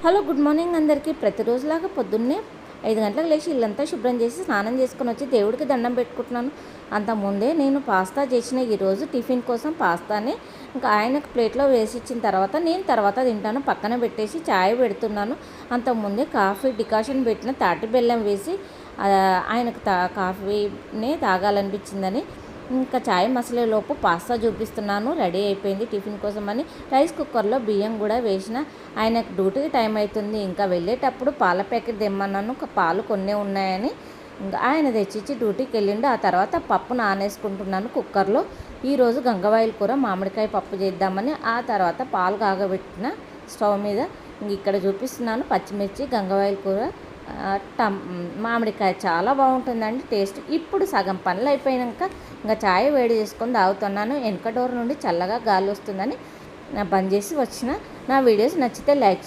Hello good morning అందరికీ. ప్రతిరోజులాగా పొద్దున్నే 5 గంటలకు లేచి ఇల్లంతా శుభ్రం చేసి స్నానం చేసుకొని వచ్చి దేవుడికి దండం పెట్టుకుంటున్నాను. అంతకుముందే నేను పాస్తా చేసిన ఈరోజు టిఫిన్ కోసం పాస్తాని ఇంకా ఆయనకు ప్లేట్లో వేసి ఇచ్చిన తర్వాత నేను తర్వాత తింటాను పక్కన పెట్టేసి చాయ్ పెడుతున్నాను. అంతకుముందే కాఫీ డికాషన్ పెట్టిన తాటి బెల్లం వేసి ఆయనకు కాఫీనే తాగాలనిపించిందని ఇంకా చాయ్ మసలేలోపు పాస్తా చూపిస్తున్నాను. రెడీ అయిపోయింది టిఫిన్ కోసం అని. రైస్ కుక్కర్లో బియ్యం కూడా వేసిన. ఆయనకు డ్యూటీకి టైం అవుతుంది. ఇంకా వెళ్ళేటప్పుడు పాల ప్యాకెట్ తెమ్మన్నాను. పాలు కొన్నే ఉన్నాయని ఇంకా ఆయన తెచ్చిచ్చి డ్యూటీకి వెళ్ళిండు. ఆ తర్వాత పప్పు నానేసుకుంటున్నాను కుక్కర్లో. ఈరోజు గంగవాయిల కూర మామిడికాయ పప్పు చేద్దామని. ఆ తర్వాత పాలు కాగబెట్టిన స్టవ్ మీద ఇక్కడ చూపిస్తున్నాను. పచ్చిమిర్చి గంగవాయిల కూర మామిడికాయ చాలా బాగుంటుందండి టేస్ట్. ఇప్పుడు సగం పనులు అయిపోయాక ఇంకా చాయ్ వేడి చేసుకొని తాగుతున్నాను. వెనక డోర్ నుండి చల్లగా గాలి వస్తుందని బంద్ చేసి వచ్చిన. నా వీడియోస్ నచ్చితే లైక్ చేసి